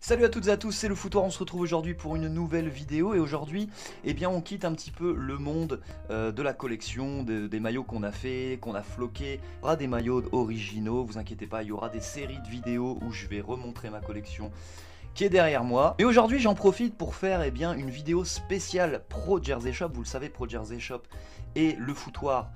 Salut à toutes et à tous, c'est le Foutoir, on se retrouve aujourd'hui pour une nouvelle vidéo et aujourd'hui, on quitte un petit peu le monde de la collection, des maillots qu'on a fait, qu'on a floqué. Il y aura des maillots originaux, vous inquiétez pas, il y aura des séries de vidéos où je vais remontrer ma collection qui est derrière moi. Et aujourd'hui j'en profite pour faire une vidéo spéciale Pro Jersey Shop. Vous le savez, Pro Jersey Shop et le Foutoir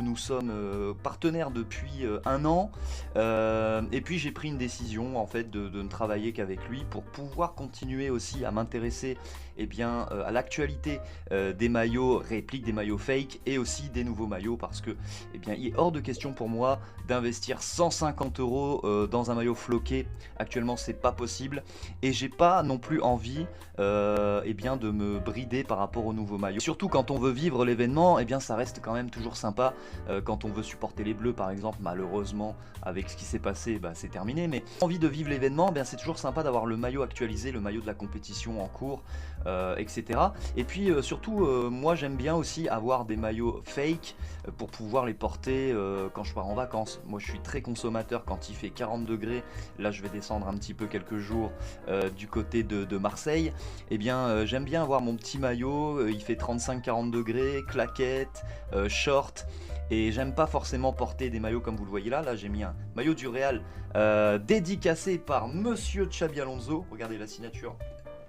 nous sommes partenaires depuis un an, et puis j'ai pris une décision en fait de ne travailler qu'avec lui pour pouvoir continuer aussi à m'intéresser à l'actualité des maillots répliques, des maillots fake et aussi des nouveaux maillots, parce que il est hors de question pour moi d'investir 150 € dans un maillot floqué. Actuellement c'est pas possible et j'ai pas non plus envie de me brider par rapport aux nouveaux maillots. Surtout quand on veut vivre l'événement, ça reste quand même toujours sympa. Quand on veut supporter les Bleus par exemple, malheureusement avec ce qui s'est passé, c'est terminé, mais envie de vivre l'événement, c'est toujours sympa d'avoir le maillot actualisé, le maillot de la compétition en cours, etc. Et puis surtout moi j'aime bien aussi avoir des maillots fake pour pouvoir les porter quand je pars en vacances. Moi je suis très consommateur quand il fait 40 degrés. Là je vais descendre un petit peu quelques jours du côté de Marseille. J'aime bien avoir mon petit maillot, il fait 35-40 degrés, claquettes, short. Et j'aime pas forcément porter des maillots comme vous le voyez là. Là j'ai mis un maillot du Real dédicacé par Monsieur Xabi Alonso. Regardez la signature.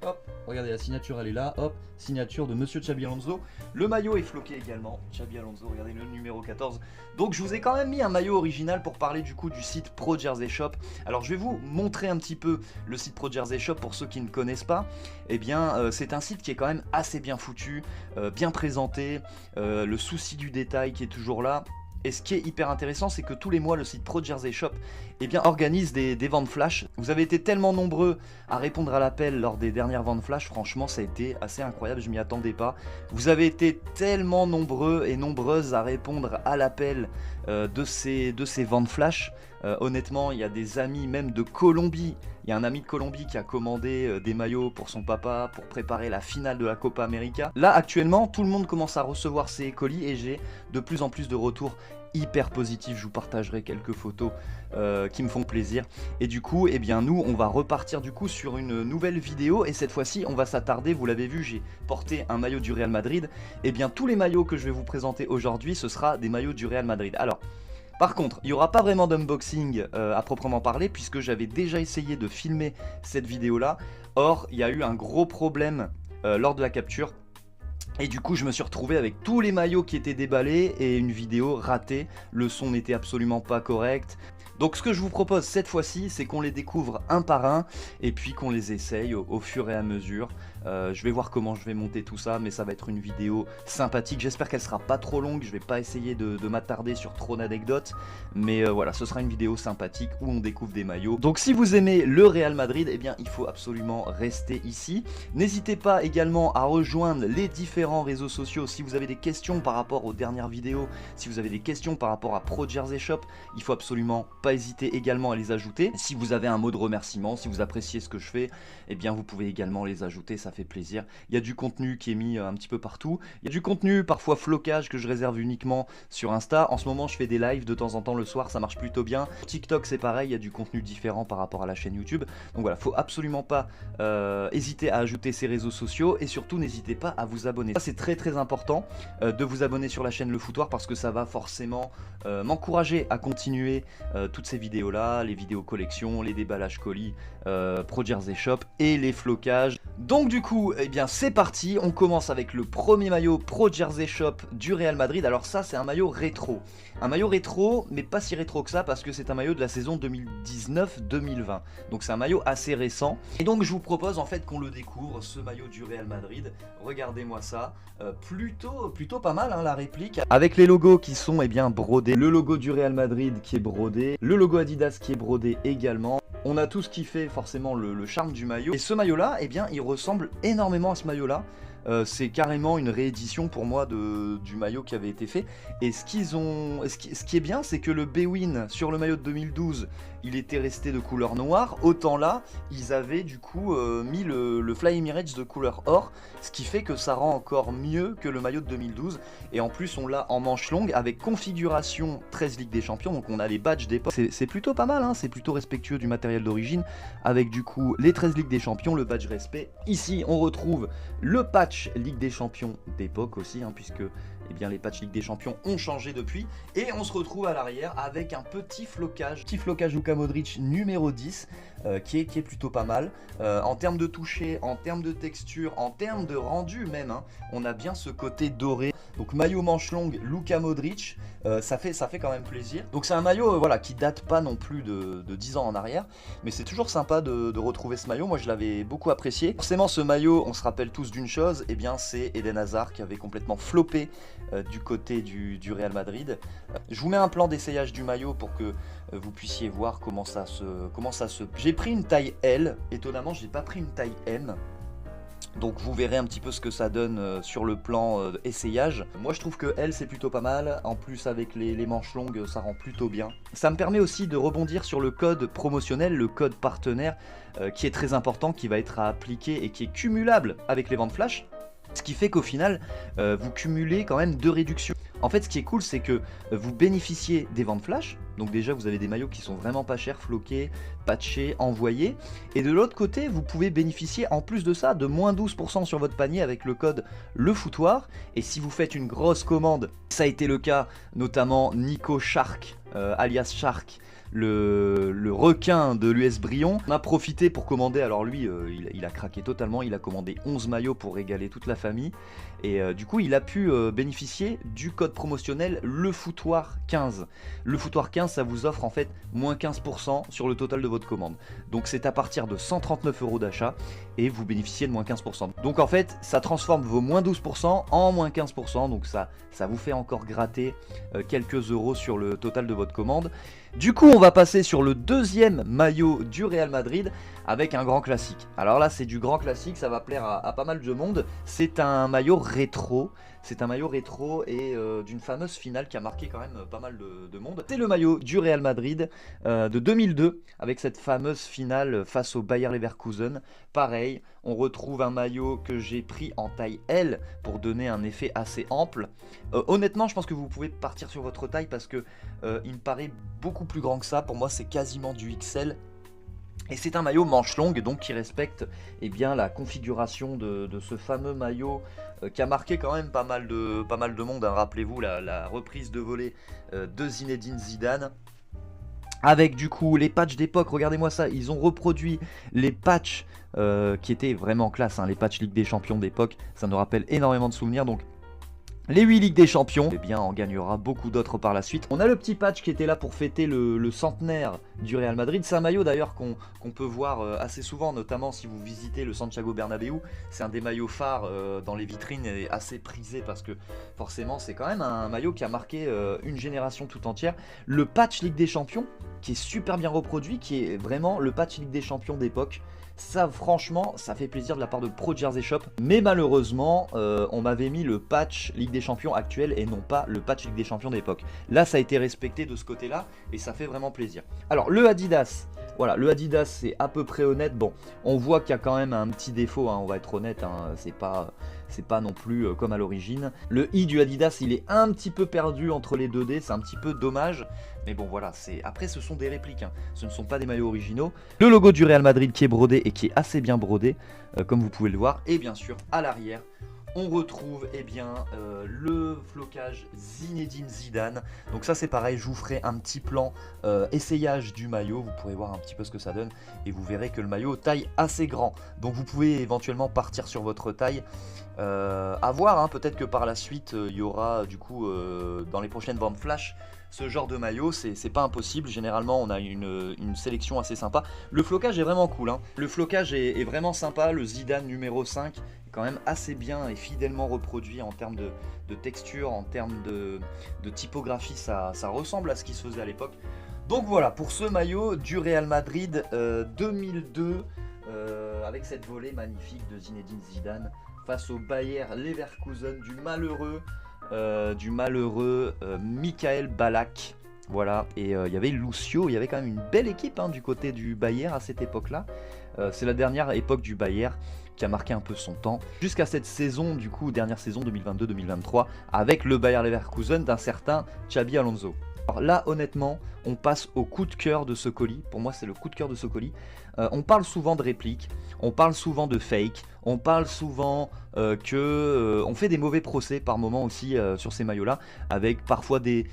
Hop, regardez la signature, elle est là, hop, signature de Monsieur Xabi Alonso. Le maillot est floqué également, Xabi Alonso, regardez le numéro 14. Donc je vous ai quand même mis un maillot original pour parler du coup du site Pro Jersey Shop. Alors je vais vous montrer un petit peu le site Pro Jersey Shop pour ceux qui ne connaissent pas. C'est un site qui est quand même assez bien foutu, bien présenté, le souci du détail qui est toujours là. Et ce qui est hyper intéressant, c'est que tous les mois, le site Pro Jersey Shop organise des ventes flash. Vous avez été tellement nombreux à répondre à l'appel lors des dernières ventes flash, franchement ça a été assez incroyable, je m'y attendais pas. Vous avez été tellement nombreux et nombreuses à répondre à l'appel de ces ventes flash. Honnêtement, il y a des amis même de Colombie. Il y a un ami de Colombie qui a commandé des maillots pour son papa pour préparer la finale de la Copa América. Là actuellement, tout le monde commence à recevoir ses colis et j'ai de plus en plus de retours hyper positifs. Je vous partagerai quelques photos qui me font plaisir. Et du coup, nous, on va repartir du coup sur une nouvelle vidéo. Et cette fois-ci, on va s'attarder, vous l'avez vu, j'ai porté un maillot du Real Madrid. Tous les maillots que je vais vous présenter aujourd'hui, ce sera des maillots du Real Madrid. Alors, par contre, il n'y aura pas vraiment d'unboxing à proprement parler, puisque j'avais déjà essayé de filmer cette vidéo-là. Or, il y a eu un gros problème lors de la capture. Et du coup je me suis retrouvé avec tous les maillots qui étaient déballés et une vidéo ratée. Le son n'était absolument pas correct. Donc ce que je vous propose cette fois-ci, c'est qu'on les découvre un par un et puis qu'on les essaye au fur et à mesure. Je vais voir comment je vais monter tout ça, mais ça va être une vidéo sympathique. J'espère qu'elle sera pas trop longue, je vais pas essayer de m'attarder sur trop d'anecdotes. Mais voilà, ce sera une vidéo sympathique où on découvre des maillots. Donc si vous aimez le Real Madrid, il faut absolument rester ici. N'hésitez pas également à rejoindre les différents réseaux sociaux si vous avez des questions par rapport aux dernières vidéos. Si vous avez des questions par rapport à Pro Jersey Shop, il faut absolument pas hésiter également à les ajouter. Si vous avez un mot de remerciement, si vous appréciez ce que je fais, vous pouvez également les ajouter, ça fait plaisir. Il y a du contenu qui est mis un petit peu partout. Il y a du contenu parfois flocage que je réserve uniquement sur Insta. En ce moment je fais des lives de temps en temps le soir, ça marche plutôt bien. TikTok c'est pareil, il y a du contenu différent par rapport à la chaîne YouTube. Donc voilà, faut absolument pas hésiter à ajouter ces réseaux sociaux et surtout n'hésitez pas à vous abonner. Ça c'est très très important de vous abonner sur la chaîne Le Foutoir, parce que ça va forcément m'encourager à continuer toutes ces vidéos là, les vidéos collection, les déballages colis Pro Jersey Shop et les flocages. Donc du coup c'est parti, on commence avec le premier maillot Pro Jersey Shop du Real Madrid. Alors ça c'est un maillot rétro, mais pas si rétro que ça, parce que c'est un maillot de la saison 2019-2020, donc c'est un maillot assez récent. Et donc je vous propose en fait qu'on le découvre, ce maillot du Real Madrid. Regardez-moi ça, plutôt pas mal la réplique, avec les logos qui sont brodés, le logo du Real Madrid qui est brodé, le logo Adidas qui est brodé également. On a tout ce qui fait forcément le charme du maillot. Et ce maillot là, il ressemble énormément à ce maillot là. c'est carrément une réédition pour moi du maillot qui avait été fait. Et ce qui est bien, c'est que le Bwin sur le maillot de 2012, il était resté de couleur noire. Autant là, ils avaient du coup mis le Fly Emirates de couleur or, ce qui fait que ça rend encore mieux que le maillot de 2012. Et en plus, on l'a en manche longue avec configuration 13 Ligue des Champions. Donc on a les badges d'époque. C'est plutôt pas mal, hein, c'est plutôt respectueux du matériel d'origine. Avec du coup les 13 Ligue des Champions, le badge respect. Ici, on retrouve le patch Ligue des Champions d'époque aussi, hein, puisque eh bien, les patchs Ligue des Champions ont changé depuis. Et on se retrouve à l'arrière avec un petit flocage Luka Modric numéro 10, qui est plutôt pas mal. En termes de toucher, en termes de texture, en termes de rendu même, hein, on a bien ce côté doré. Donc maillot manche longue Luka Modric, ça fait quand même plaisir. Donc c'est un maillot voilà, qui date pas non plus de 10 ans en arrière, mais c'est toujours sympa de retrouver ce maillot. Moi je l'avais beaucoup apprécié. Forcément ce maillot, on se rappelle tous d'une chose, et eh bien c'est Eden Hazard qui avait complètement floppé du côté du Real Madrid. Je vous mets un plan d'essayage du maillot pour que vous puissiez voir comment ça se... J'ai pris une taille L, étonnamment je n'ai pas pris une taille M. Donc vous verrez un petit peu ce que ça donne sur le plan essayage. Moi je trouve que L c'est plutôt pas mal, en plus avec les manches longues ça rend plutôt bien. Ça me permet aussi de rebondir sur le code promotionnel, le code partenaire qui est très important, qui va être à appliquer et qui est cumulable avec les ventes flash. Ce qui fait qu'au final, vous cumulez quand même 2 réductions. En fait, ce qui est cool, c'est que vous bénéficiez des ventes flash. Donc déjà, vous avez des maillots qui sont vraiment pas chers, floqués, patchés, envoyés. Et de l'autre côté, vous pouvez bénéficier en plus de ça de moins 12% sur votre panier avec le code LeFoutoir. Et si vous faites une grosse commande, ça a été le cas notamment Nico Shark, alias Shark, le requin de l'US Brion, on a profité pour commander. Alors lui il a craqué totalement, il a commandé 11 maillots pour régaler toute la famille. Et du coup il a pu bénéficier du code promotionnel LeFoutoir 15. LeFoutoir 15 ça vous offre en fait moins 15% sur le total de votre commande. Donc c'est à partir de 139 € d'achat et vous bénéficiez de moins 15%. Donc en fait ça transforme vos moins 12% en moins 15%. Donc ça vous fait encore gratter quelques euros sur le total de votre commande. Du coup on va passer sur le deuxième maillot du Real Madrid avec un grand classique. Alors là c'est du grand classique, ça va plaire à pas mal de monde. C'est un maillot rétro. C'est un maillot rétro et d'une fameuse finale qui a marqué quand même pas mal de monde. C'est le maillot du Real Madrid de 2002 avec cette fameuse finale face au Bayer Leverkusen. Pareil, on retrouve un maillot que j'ai pris en taille L pour donner un effet assez ample. Honnêtement, je pense que vous pouvez partir sur votre taille parce que il me paraît beaucoup plus grand que ça. Pour moi, c'est quasiment du XL. Et c'est un maillot manche longue donc qui respecte eh bien, la configuration de ce fameux maillot qui a marqué quand même pas mal de monde, hein. Rappelez-vous la reprise de volée de Zinedine Zidane. Avec du coup les patchs d'époque, regardez-moi ça, ils ont reproduit les patchs qui étaient vraiment classe, hein, les patchs Ligue des Champions d'époque, ça nous rappelle énormément de souvenirs. Donc les 8 Ligues des Champions, eh bien on gagnera beaucoup d'autres par la suite. On a le petit patch qui était là pour fêter le centenaire du Real Madrid. C'est un maillot d'ailleurs qu'on peut voir assez souvent, notamment si vous visitez le Santiago Bernabéu. C'est un des maillots phares dans les vitrines et assez prisé parce que forcément c'est quand même un maillot qui a marqué une génération tout entière. Le patch Ligue des Champions qui est super bien reproduit, qui est vraiment le patch Ligue des Champions d'époque. Ça franchement ça fait plaisir de la part de Pro Jersey Shop, mais malheureusement on m'avait mis le patch Ligue des Champions actuel et non pas le patch Ligue des Champions d'époque. Là ça a été respecté de ce côté là et ça fait vraiment plaisir. Alors le Adidas, voilà, le Adidas c'est à peu près honnête. Bon, on voit qu'il y a quand même un petit défaut, hein, on va être honnête, hein, c'est pas non plus comme à l'origine. Le i du Adidas il est un petit peu perdu entre les 2D, c'est un petit peu dommage. Mais bon voilà, après ce sont des répliques, hein. Ce ne sont pas des maillots originaux. Le logo du Real Madrid qui est brodé et qui est assez bien brodé, comme vous pouvez le voir. Et bien sûr, à l'arrière, on retrouve eh bien, le flocage Zinedine Zidane. Donc ça c'est pareil, je vous ferai un petit plan essayage du maillot. Vous pourrez voir un petit peu ce que ça donne. Et vous verrez que le maillot taille assez grand. Donc vous pouvez éventuellement partir sur votre taille. À voir, hein, peut-être que par la suite, il y aura du coup dans les prochaines ventes flash ce genre de maillot, c'est pas impossible. Généralement on a une sélection assez sympa. Le flocage est vraiment cool, hein. Le flocage est vraiment sympa. Le Zidane numéro 5 est quand même assez bien et fidèlement reproduit en termes de texture, en termes de typographie. Ça ressemble à ce qui se faisait à l'époque. Donc voilà pour ce maillot du Real Madrid 2002 avec cette volée magnifique de Zinedine Zidane. face au Bayer Leverkusen du malheureux Michael Ballack. Voilà, et il y avait Lucio, il y avait quand même une belle équipe hein, du côté du Bayer à cette époque-là. C'est la dernière époque du Bayer qui a marqué un peu son temps, jusqu'à cette saison, du coup, dernière saison 2022-2023, avec le Bayer Leverkusen d'un certain Xabi Alonso. Alors là, honnêtement, on passe au coup de cœur de ce colis. Pour moi, c'est le coup de cœur de ce colis. On parle souvent de répliques, on parle souvent de fake, on parle souvent on fait des mauvais procès par moment aussi sur ces maillots-là, avec parfois des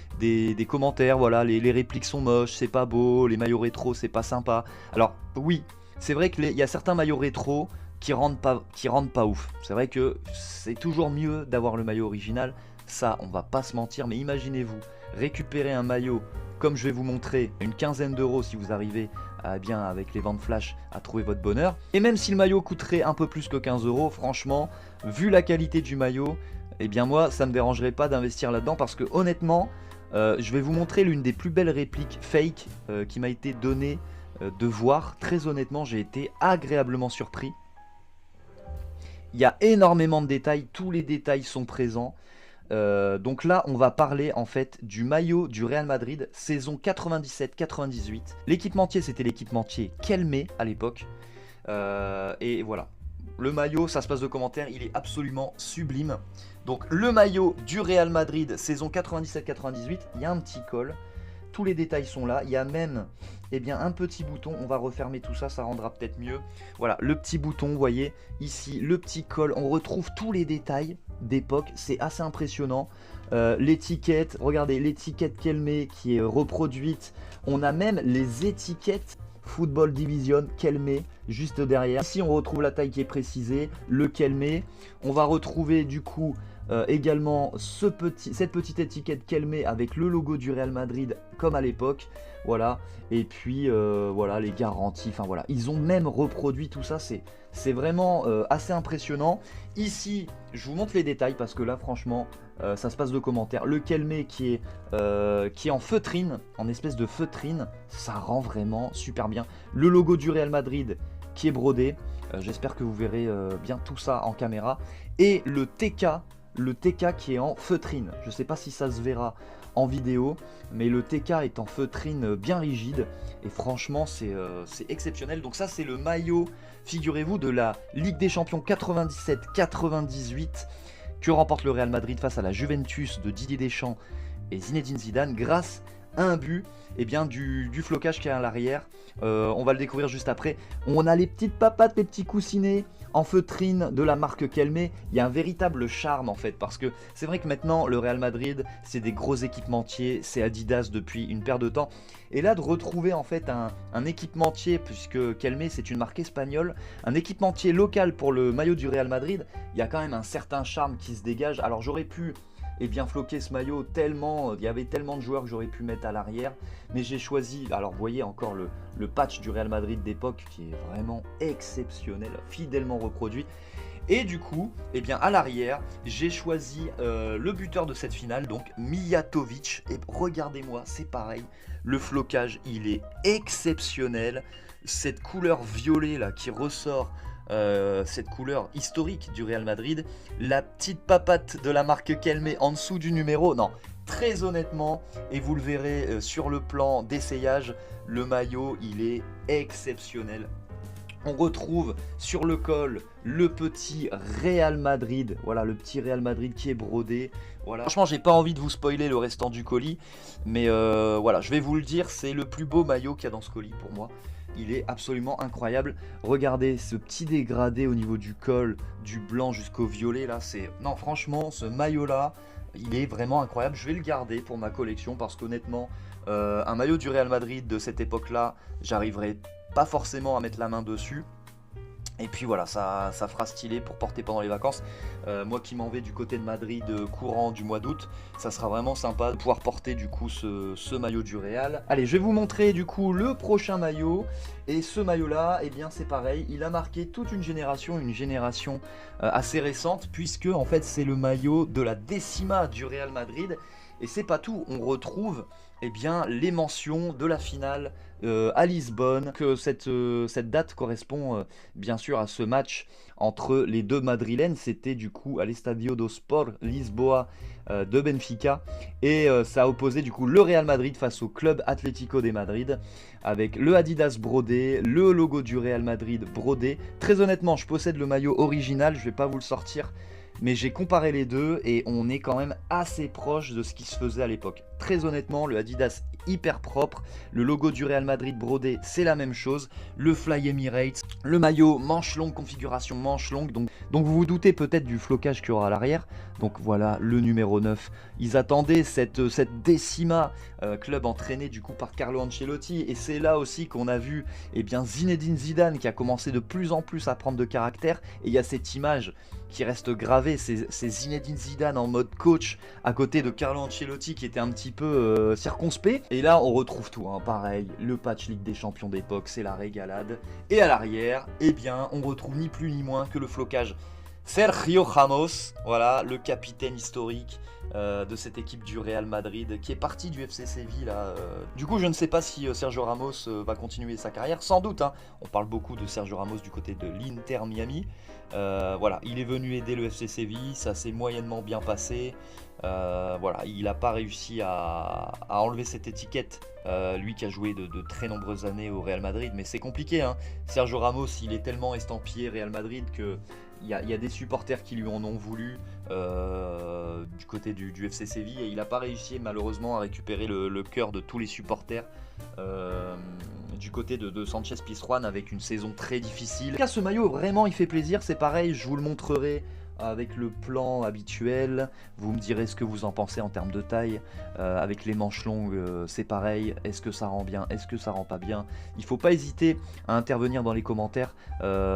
commentaires, voilà, les répliques sont moches, c'est pas beau, les maillots rétro, c'est pas sympa. Alors oui, c'est vrai qu'il y a certains maillots rétro qui rendent pas ouf. C'est vrai que c'est toujours mieux d'avoir le maillot original, ça on va pas se mentir, mais imaginez-vous récupérer un maillot comme je vais vous montrer, une quinzaine d'euros si vous arrivez bien avec les ventes flash à trouver votre bonheur. Et même si le maillot coûterait un peu plus que 15 euros, franchement, vu la qualité du maillot, eh bien moi ça me dérangerait pas d'investir là-dedans parce que honnêtement, je vais vous montrer l'une des plus belles répliques fake qui m'a été donnée de voir. Très honnêtement, j'ai été agréablement surpris. Il y a énormément de détails, tous les détails sont présents. Donc là on va parler en fait du maillot du Real Madrid saison 97-98. L'équipementier c'était l'équipementier Kelme à l'époque. Et voilà, le maillot, ça se passe de commentaires, il est absolument sublime. Donc le maillot du Real Madrid saison 97-98, il y a un petit col, tous les détails sont là, il y a même un petit bouton, on va refermer tout ça, ça rendra peut-être mieux. Voilà, le petit bouton, vous voyez, ici, le petit col, on retrouve tous les détails d'époque, c'est assez impressionnant. L'étiquette, regardez, l'étiquette Kelme qui est reproduite, on a même les étiquettes Football Division Kelme juste derrière. Ici, on retrouve la taille qui est précisée, le Kelme. On va retrouver du coup également cette petite étiquette Kelme avec le logo du Real Madrid comme à l'époque. Voilà, et puis voilà les garanties, enfin voilà, ils ont même reproduit tout ça, c'est vraiment assez impressionnant. Ici, je vous montre les détails parce que là franchement, ça se passe de commentaires. Le Kelme qui est en feutrine, en espèce de feutrine, ça rend vraiment super bien. Le logo du Real Madrid qui est brodé, j'espère que vous verrez bien tout ça en caméra. Et le TK qui est en feutrine, je sais pas si ça se verra en vidéo, mais le TK est en feutrine bien rigide et franchement c'est exceptionnel. Donc ça c'est le maillot, figurez-vous, de la Ligue des Champions 97-98 que remporte le Real Madrid face à la Juventus de Didier Deschamps et Zinedine Zidane grâce à un but du flocage qui est à l'arrière. On va le découvrir juste après. On a les petites papates, les petits coussinets en feutrine de la marque Kelme. Il y a un véritable charme en fait, parce que c'est vrai que maintenant le Real Madrid c'est des gros équipementiers, c'est Adidas depuis une paire de temps, et là de retrouver en fait un équipementier, puisque Kelme c'est une marque espagnole, un équipementier local pour le maillot du Real Madrid, il y a quand même un certain charme qui se dégage. Alors j'aurais pu floquer ce maillot tellement, il y avait tellement de joueurs que j'aurais pu mettre à l'arrière, mais j'ai choisi, alors vous voyez encore le patch du Real Madrid d'époque qui est vraiment exceptionnel, fidèlement reproduit. Et du coup, à l'arrière, j'ai choisi le buteur de cette finale, donc Mijatovic. Et regardez-moi, c'est pareil, le flocage, il est exceptionnel. Cette couleur violet là qui ressort, cette couleur historique du Real Madrid, la petite papate de la marque Kelme en dessous du numéro, non, très honnêtement, et vous le verrez sur le plan d'essayage, le maillot, il est exceptionnel. On retrouve sur le col le petit Real Madrid, voilà le petit Real Madrid qui est brodé. Voilà. Franchement, j'ai pas envie de vous spoiler le restant du colis, mais voilà, je vais vous le dire, c'est le plus beau maillot qu'il y a dans ce colis pour moi. Il est absolument incroyable. Regardez ce petit dégradé au niveau du col, du blanc jusqu'au violet là, non franchement, ce maillot là, il est vraiment incroyable. Je vais le garder pour ma collection parce qu'honnêtement, un maillot du Real Madrid de cette époque là, j'arriverai pas forcément à mettre la main dessus. Et puis voilà, ça fera stylé pour porter pendant les vacances. Moi qui m'en vais du côté de Madrid courant du mois d'août, ça sera vraiment sympa de pouvoir porter du coup ce maillot du Real. Allez, je vais vous montrer du coup le prochain maillot. Et ce maillot là, c'est pareil, il a marqué toute une génération assez récente, puisque en fait c'est le maillot de la Décima du Real Madrid. Et c'est pas tout, on retrouve eh bien, les mentions de la finale à Lisbonne, que cette date correspond bien sûr à ce match entre les deux madrilènes. C'était du coup à l'Estadio do Sport Lisboa de Benfica, et ça a opposé du coup le Real Madrid face au Club Atlético de Madrid, avec le Adidas brodé, le logo du Real Madrid brodé. Très honnêtement, je possède le maillot original, je vais pas vous le sortir, mais j'ai comparé les deux et on est quand même assez proche de ce qui se faisait à l'époque. Très honnêtement, le Adidas hyper propre, le logo du Real Madrid brodé, c'est la même chose, le Fly Emirates, le maillot manche longue, configuration manche longue, donc vous vous doutez peut-être du flocage qu'il y aura à l'arrière. Donc voilà, le numéro 9. Ils attendaient cette décima, club entraîné du coup par Carlo Ancelotti, et c'est là aussi qu'on a vu eh bien, Zinedine Zidane qui a commencé de plus en plus à prendre de caractère, et il y a cette image qui reste gravée, c'est Zinedine Zidane en mode coach à côté de Carlo Ancelotti qui était un petit peu circonspect. Et là on retrouve tout, hein, pareil, le patch Ligue des Champions d'époque, c'est la régalade. Et à l'arrière, eh bien on retrouve ni plus ni moins que le flocage Sergio Ramos, voilà, le capitaine historique de cette équipe du Real Madrid qui est parti du FC Séville là. Du coup je ne sais pas si Sergio Ramos va continuer sa carrière, sans doute, hein. On parle beaucoup de Sergio Ramos du côté de l'Inter Miami. Voilà, il est venu aider le FC Séville, ça s'est moyennement bien passé. Voilà, il n'a pas réussi à enlever cette étiquette, lui qui a joué de très nombreuses années au Real Madrid, mais c'est compliqué, hein. Sergio Ramos, il est tellement estampillé Real Madrid que il y a des supporters qui lui en ont voulu du côté du FC Séville, et il n'a pas réussi malheureusement à récupérer le cœur de tous les supporters du côté de Sanchez Pizjuán, avec une saison très difficile. En tout cas, ce maillot vraiment il fait plaisir, c'est pareil, je vous le montrerai avec le plan habituel, vous me direz ce que vous en pensez en termes de taille. Avec les manches longues, c'est pareil, est-ce que ça rend bien, est-ce que ça rend pas bien? Il faut pas hésiter à intervenir dans les commentaires.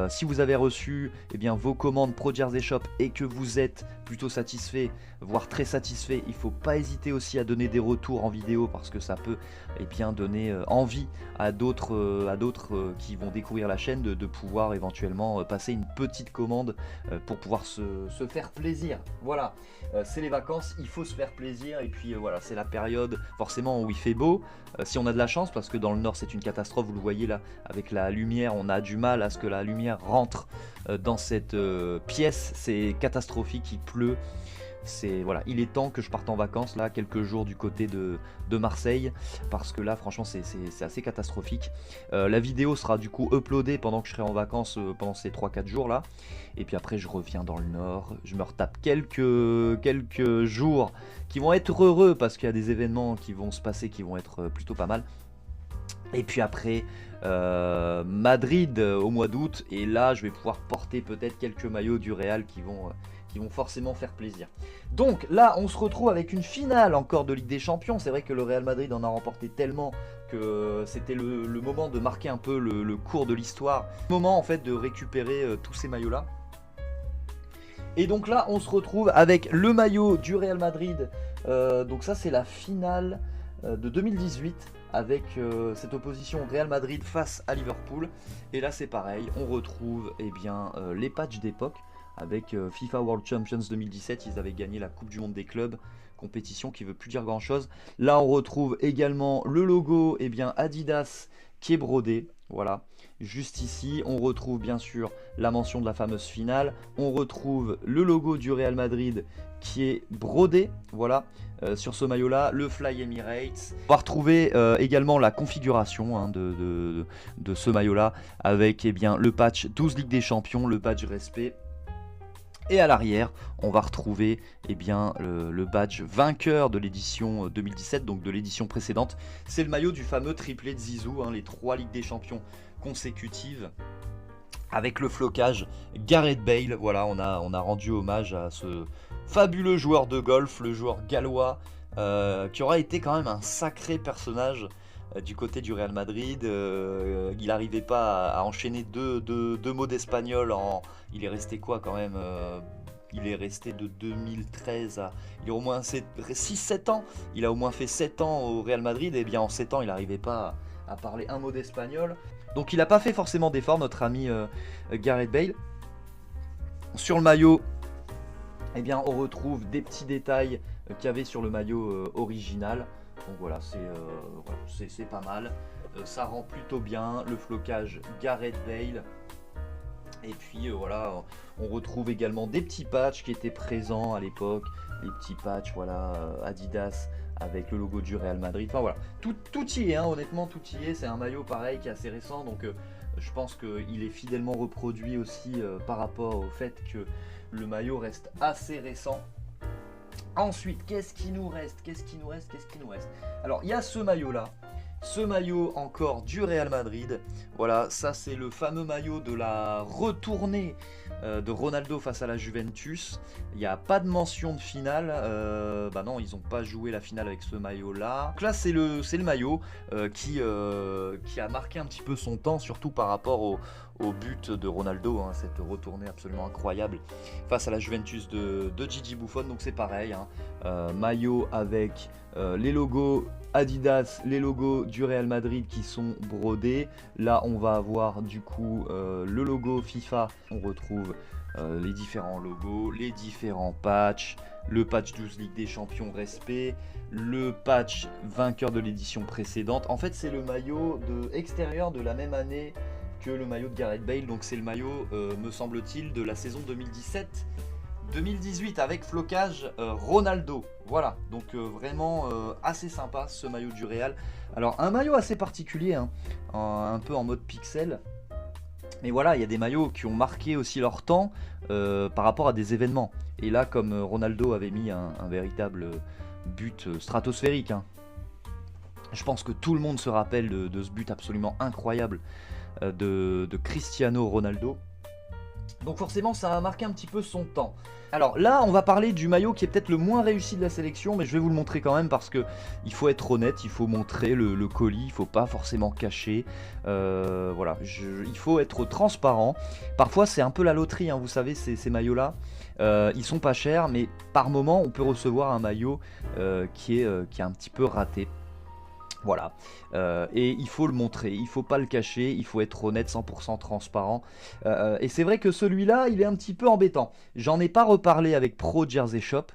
Si vous avez reçu eh bien, vos commandes Pro Jersey Shop et que vous êtes plutôt satisfait, voire très satisfait, il faut pas hésiter aussi à donner des retours en vidéo, parce que ça peut eh bien, donner envie à d'autres qui vont découvrir la chaîne de pouvoir éventuellement passer une petite commande pour pouvoir se faire plaisir. Voilà, c'est les vacances, il faut se faire plaisir, et puis voilà, c'est la période forcément où il fait beau, si on a de la chance, parce que dans le nord c'est une catastrophe, vous le voyez là, avec la lumière, on a du mal à ce que la lumière rentre dans cette pièce, c'est catastrophique, il pleut. Voilà, il est temps que je parte en vacances là, quelques jours du côté de Marseille, parce que là franchement c'est assez catastrophique. La vidéo sera du coup uploadée pendant que je serai en vacances, pendant ces 3-4 jours là, et puis après je reviens dans le nord, je me retape quelques jours qui vont être heureux, parce qu'il y a des événements qui vont se passer qui vont être plutôt pas mal. Et puis après Madrid au mois d'août, et là je vais pouvoir porter peut-être quelques maillots du Real qui vont forcément faire plaisir. Donc là on se retrouve avec une finale encore de Ligue des Champions. C'est vrai que le Real Madrid en a remporté tellement que c'était le moment de marquer un peu le cours de l'histoire, le moment en fait de récupérer tous ces maillots là. Et donc là on se retrouve avec le maillot du Real Madrid, donc ça c'est la finale de 2018, avec cette opposition Real Madrid face à Liverpool. Et là c'est pareil, on retrouve eh bien, les patchs d'époque, avec FIFA World Champions 2017, ils avaient gagné la Coupe du Monde des clubs, compétition qui veut plus dire grand chose. Là on retrouve également le logo eh bien, Adidas qui est brodé, voilà, juste ici. On retrouve bien sûr la mention de la fameuse finale, on retrouve le logo du Real Madrid qui est brodé, voilà, sur ce maillot là, le Fly Emirates. On va retrouver également la configuration hein, de ce maillot là, avec eh bien, le patch 12 Ligue des Champions, le badge respect. Et à l'arrière, on va retrouver eh bien, le badge vainqueur de l'édition 2017, donc de l'édition précédente. C'est le maillot du fameux triplé de Zizou, hein, les 3 Ligues des Champions consécutives, avec le flocage Gareth Bale. Voilà, on a rendu hommage à ce fabuleux joueur de golf, le joueur gallois, qui aura été quand même un sacré personnage du côté du Real Madrid. Il n'arrivait pas à enchaîner deux mots d'espagnol il est resté quoi quand même, il est resté de 2013 à... Il a au moins 6-7 ans, il a au moins fait 7 ans au Real Madrid, et bien en 7 ans il n'arrivait pas à parler un mot d'espagnol. Donc il n'a pas fait forcément d'effort, notre ami Gareth Bale. Sur le maillot, eh bien, on retrouve des petits détails qu'il y avait sur le maillot original. Donc voilà, c'est pas mal. Ça rend plutôt bien le flocage Gareth Bale. Et puis voilà, on retrouve également des petits patchs qui étaient présents à l'époque. Les petits patchs, voilà, Adidas avec le logo du Real Madrid. Enfin voilà, tout y est, hein, honnêtement, tout y est. C'est un maillot pareil qui est assez récent. Donc je pense qu'il est fidèlement reproduit aussi par rapport au fait que le maillot reste assez récent. Ensuite, qu'est-ce qui nous reste? Alors, il y a ce maillot-là. Ce maillot encore du Real Madrid. Voilà, ça c'est le fameux maillot de la retournée de Ronaldo face à la Juventus. Il n'y a pas de mention de finale. Bah non, ils n'ont pas joué la finale avec ce maillot-là. Donc là, c'est le maillot qui a marqué un petit peu son temps, surtout par rapport au but de Ronaldo, hein, cette retournée absolument incroyable face à la Juventus de Gigi Buffon. Donc c'est pareil, hein, maillot avec les logos Adidas, les logos du Real Madrid qui sont brodés. Là on va avoir du coup le logo FIFA. On retrouve les différents logos, les différents patchs, le patch 12 Ligue des Champions respect, le patch vainqueur de l'édition précédente. En fait c'est le maillot extérieur de la même année que le maillot de Gareth Bale. Donc c'est le maillot me semble-t-il de la saison 2017-2018 avec flocage Ronaldo. Voilà, donc vraiment assez sympa ce maillot du Real. Alors un maillot assez particulier, hein, un peu en mode pixel. Mais voilà, il y a des maillots qui ont marqué aussi leur temps par rapport à des événements. Et là, comme Ronaldo avait mis un véritable but stratosphérique, hein, je pense que tout le monde se rappelle de ce but absolument incroyable de Cristiano Ronaldo. Donc forcément ça a marqué un petit peu son temps. Alors là on va parler du maillot qui est peut-être le moins réussi de la sélection, mais je vais vous le montrer quand même parce que il faut être honnête, il faut montrer le colis, il ne faut pas forcément cacher. Voilà, il faut être transparent. Parfois c'est un peu la loterie, hein, vous savez, ces maillots là. Ils sont pas chers, mais par moment on peut recevoir un maillot qui est un petit peu raté. Voilà, et il faut le montrer, il faut pas le cacher, il faut être honnête, 100% transparent. Et c'est vrai que celui-là, il est un petit peu embêtant. J'en ai pas reparlé avec Pro Jersey Shop,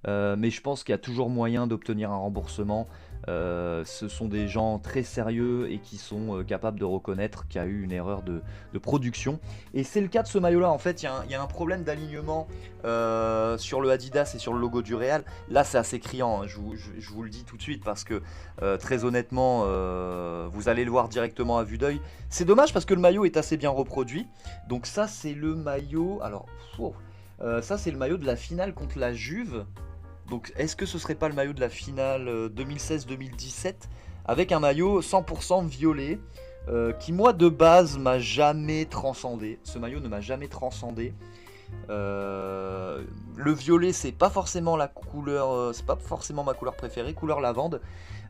mais je pense qu'il y a toujours moyen d'obtenir un remboursement. Ce sont des gens très sérieux et qui sont capables de reconnaître qu'il y a eu une erreur de production. Et c'est le cas de ce maillot-là. En fait, il y a un problème d'alignement sur le Adidas et sur le logo du Real. Là, c'est assez criant, hein, je vous le dis tout de suite parce que très honnêtement, vous allez le voir directement à vue d'œil. C'est dommage parce que le maillot est assez bien reproduit. Donc ça, c'est le maillot... Alors, ça, c'est le maillot de la finale contre la Juve. Donc est-ce que ce serait pas le maillot de la finale 2016-2017 avec un maillot 100% violet qui moi de base m'a jamais transcendé. Ce maillot ne m'a jamais transcendé. Le violet c'est pas forcément la couleur, c'est pas forcément ma couleur préférée, couleur lavande.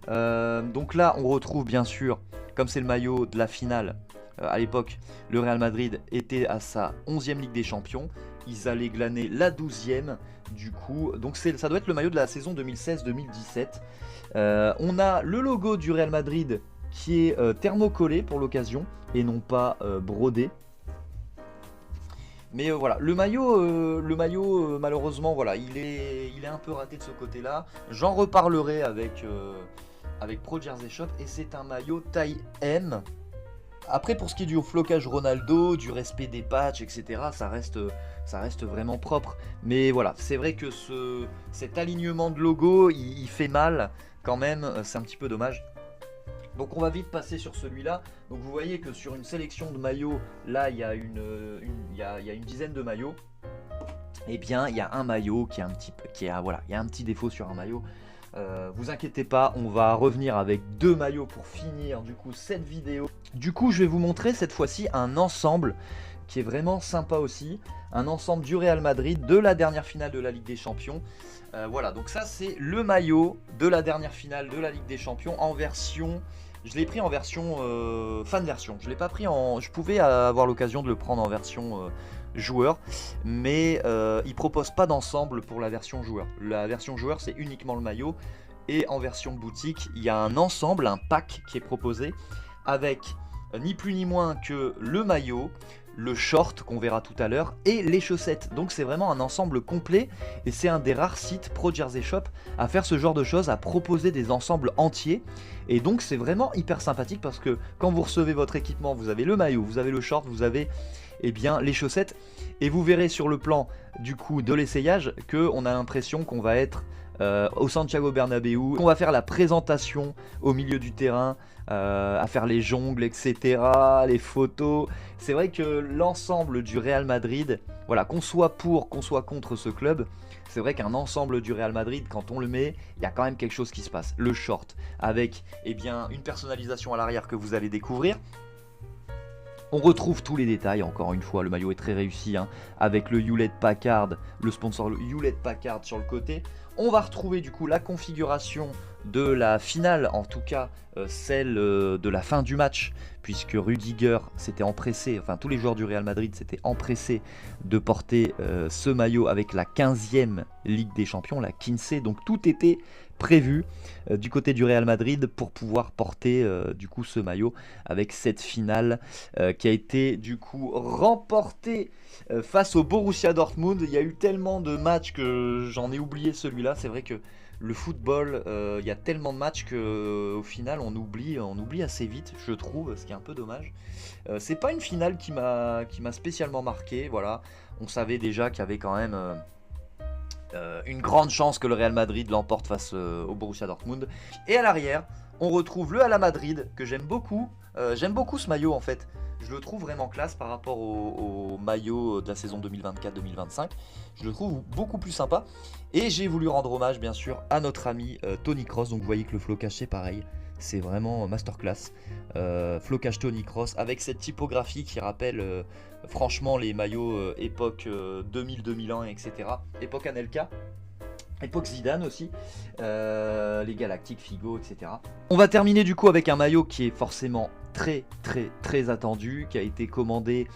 Donc là on retrouve bien sûr, comme c'est le maillot de la finale, à l'époque le Real Madrid était à sa 11e Ligue des Champions. Ils allaient glaner la 12e du coup, donc ça doit être le maillot de la saison 2016-2017. On a le logo du Real Madrid qui est thermocollé pour l'occasion et non pas brodé. Mais voilà, le maillot malheureusement voilà, il est un peu raté de ce côté-là. J'en reparlerai avec Pro Jersey Shop et c'est un maillot taille M. Après pour ce qui est du flocage Ronaldo, du respect des patchs, etc., ça reste vraiment propre. Mais voilà, c'est vrai que cet alignement de logo, il fait mal quand même, c'est un petit peu dommage. Donc on va vite passer sur celui-là. Donc vous voyez que sur une sélection de maillots, là il y a une dizaine de maillots. Et bien il y a un maillot qui est voilà, il y a un petit défaut sur un maillot. Vous inquiétez pas, on va revenir avec deux maillots pour finir du coup cette vidéo. Du coup je vais vous montrer cette fois-ci un ensemble qui est vraiment sympa aussi, un ensemble du Real Madrid de la dernière finale de la Ligue des Champions. Voilà, donc ça c'est le maillot de la dernière finale de la Ligue des Champions en version, je l'ai pris en version fan version, je l'ai pas pris je pouvais avoir l'occasion de le prendre en version joueur, mais il propose pas d'ensemble pour la version joueur. La version joueur c'est uniquement le maillot, et en version boutique il y a un ensemble, un pack qui est proposé avec ni plus ni moins que le maillot, le short qu'on verra tout à l'heure et les chaussettes. Donc c'est vraiment un ensemble complet et c'est un des rares sites Pro Jersey Shop à faire ce genre de choses, à proposer des ensembles entiers. Et donc c'est vraiment hyper sympathique parce que quand vous recevez votre équipement, vous avez le maillot, vous avez le short, vous avez bien les chaussettes et vous verrez sur le plan du coup de l'essayage qu'on a l'impression qu'on va être au Santiago Bernabéu, on va faire la présentation au milieu du terrain, à faire les jongles, etc., les photos. C'est vrai que l'ensemble du Real Madrid, voilà, qu'on soit pour, qu'on soit contre ce club, c'est vrai qu'un ensemble du Real Madrid, quand on le met, il y a quand même quelque chose qui se passe. Le short, avec une personnalisation à l'arrière que vous allez découvrir. On retrouve tous les détails, encore une fois, le maillot est très réussi, hein, avec le Hewlett Packard, le sponsor Hewlett Packard sur le côté. On va retrouver du coup la configuration de la finale, en tout cas celle de la fin du match, puisque Rudiger s'était empressé, enfin tous les joueurs du Real Madrid s'étaient empressés de porter ce maillot avec la 15e Ligue des Champions, la 15, donc tout était prévu du côté du Real Madrid pour pouvoir porter du coup ce maillot avec cette finale qui a été du coup remportée face au Borussia Dortmund. Il y a eu tellement de matchs que j'en ai oublié celui-là. C'est vrai que le football, il y a tellement de matchs qu'au final on oublie assez vite, je trouve, ce qui est un peu dommage. C'est pas une finale qui m'a spécialement marqué, voilà. On savait déjà qu'il y avait quand même une grande chance que le Real Madrid l'emporte face au Borussia Dortmund. Et à l'arrière, on retrouve le Hala Madrid que j'aime beaucoup. J'aime beaucoup ce maillot en fait. Je le trouve vraiment classe par rapport au maillot de la saison 2024-2025. Je le trouve beaucoup plus sympa. Et j'ai voulu rendre hommage bien sûr à notre ami Tony Kroos. Donc vous voyez que le flocage c'est pareil. C'est vraiment masterclass. Flocage Tony Kroos avec cette typographie qui rappelle franchement les maillots époque 2000-2001, etc. Époque Anelka. Époque Zidane aussi, les Galactiques, Figo, etc. On va terminer du coup avec un maillot qui est forcément très attendu, qui a été commandé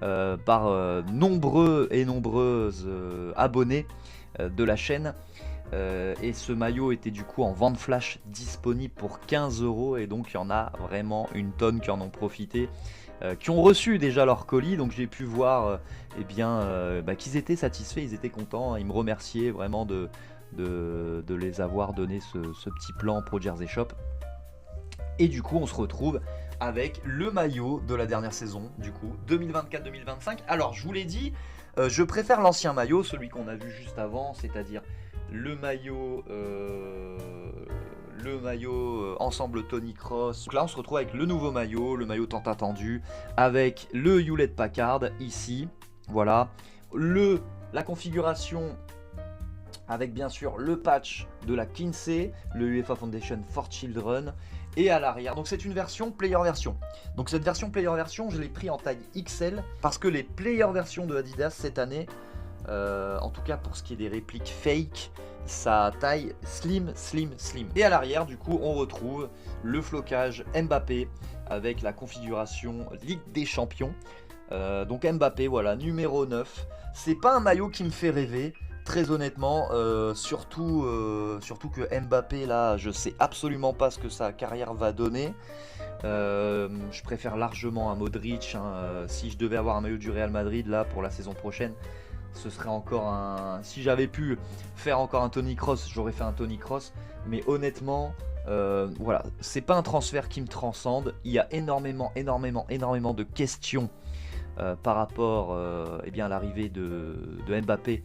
par nombreux et nombreuses abonnés de la chaîne. Et ce maillot était du coup en vente flash disponible pour 15 €, et donc il y en a vraiment une tonne qui en ont profité, qui ont reçu déjà leur colis. Donc j'ai pu voir qu'ils étaient satisfaits, ils étaient contents, ils me remerciaient vraiment de les avoir donné ce petit plan Pro Jersey Shop. Et du coup on se retrouve avec le maillot de la dernière saison, du coup 2024-2025. Alors je vous l'ai dit, je préfère l'ancien maillot, celui qu'on a vu juste avant, c'est-à-dire le maillot ensemble Tony Kroos. Donc là on se retrouve avec le nouveau maillot, le maillot tant attendu, avec le Hewlett Packard ici, voilà, la configuration avec bien sûr le patch de la 15, le UEFA Foundation for Children, et à l'arrière. Donc c'est une version player version. Donc cette version player version, je l'ai pris en taille XL parce que les player versions de Adidas cette année, en tout cas pour ce qui est des répliques fake, ça taille slim. Et à l'arrière du coup on retrouve le flocage Mbappé avec la configuration Ligue des Champions. Donc Mbappé, voilà, numéro 9. C'est pas un maillot qui me fait rêver, très honnêtement, surtout que Mbappé là, je sais absolument pas ce que sa carrière va donner. Je préfère largement à Modric, hein. Si je devais avoir un maillot du Real Madrid là pour la saison prochaine, ce serait encore un... Si j'avais pu faire encore un Tony Kroos, j'aurais fait un Tony Kroos. Mais honnêtement, voilà, c'est pas un transfert qui me transcende. Il y a énormément de questions par rapport à l'arrivée de Mbappé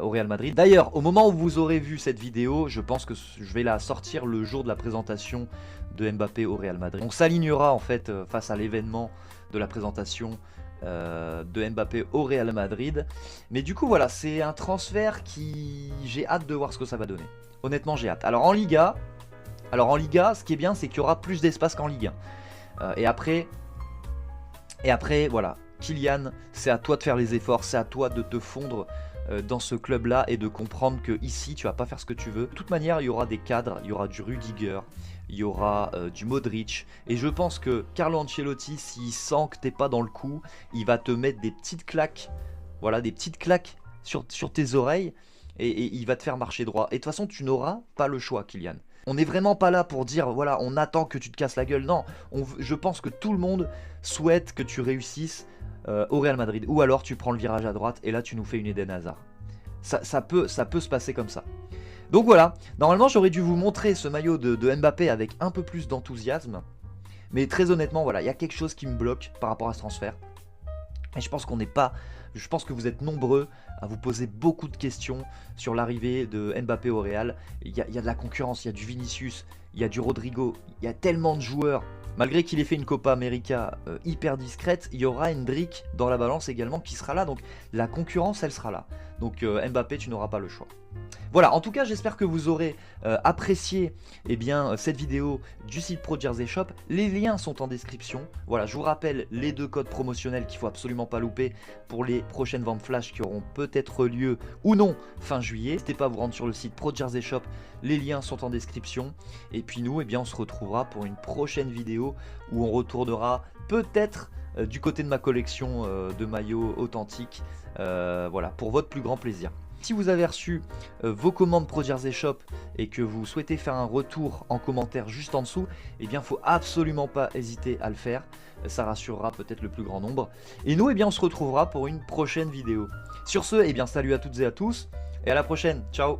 au Real Madrid. D'ailleurs, au moment où vous aurez vu cette vidéo, je pense que je vais la sortir le jour de la présentation de Mbappé au Real Madrid. On s'alignera en fait face à l'événement de la présentation de Mbappé au Real Madrid. Mais du coup voilà, c'est un transfert qui... j'ai hâte de voir ce que ça va donner. Honnêtement j'ai hâte. Alors en Liga, ce qui est bien c'est qu'il y aura plus d'espace qu'en Ligue 1. Et après voilà, Kylian, c'est à toi de faire les efforts, c'est à toi de te fondre dans ce club là et de comprendre que ici tu vas pas faire ce que tu veux. De toute manière il y aura des cadres, il y aura du Rudiger, il y aura du Modric, et je pense que Carlo Ancelotti, s'il sent que t'es pas dans le coup, il va te mettre des petites claques, voilà, des petites claques sur tes oreilles, et il va te faire marcher droit. Et de toute façon tu n'auras pas le choix, Kylian. On n'est vraiment pas là pour dire voilà, on attend que tu te casses la gueule. Non, je pense que tout le monde souhaite que tu réussisses au Real Madrid. Ou alors tu prends le virage à droite et là tu nous fais une Eden Hazard. Ça peut se passer comme ça. Donc voilà, normalement j'aurais dû vous montrer ce maillot de Mbappé avec un peu plus d'enthousiasme. Mais très honnêtement, voilà, il y a quelque chose qui me bloque par rapport à ce transfert. Et je pense que vous êtes nombreux à vous poser beaucoup de questions sur l'arrivée de Mbappé au Real. Il y a de la concurrence, il y a du Vinicius, il y a du Rodrigo, il y a tellement de joueurs. Malgré qu'il ait fait une Copa América hyper discrète, il y aura Hendrick dans la balance également qui sera là. Donc la concurrence, elle sera là. Donc Mbappé, tu n'auras pas le choix. Voilà, en tout cas, j'espère que vous aurez apprécié cette vidéo du site Pro Jersey Shop. Les liens sont en description. Voilà, je vous rappelle les 2 codes promotionnels qu'il faut absolument pas louper pour les prochaines ventes flash qui auront peut-être lieu ou non fin juillet. N'hésitez pas à vous rendre sur le site Pro Jersey Shop. Les liens sont en description. Et puis nous, on se retrouvera pour une prochaine vidéo où on retournera peut-être du côté de ma collection de maillots authentiques. Voilà, pour votre plus grand plaisir. Si vous avez reçu vos commandes Pro Jersey Shop et que vous souhaitez faire un retour en commentaire juste en dessous, faut absolument pas hésiter à le faire. Ça rassurera peut-être le plus grand nombre. Et nous, on se retrouvera pour une prochaine vidéo. Sur ce, salut à toutes et à tous et à la prochaine. Ciao.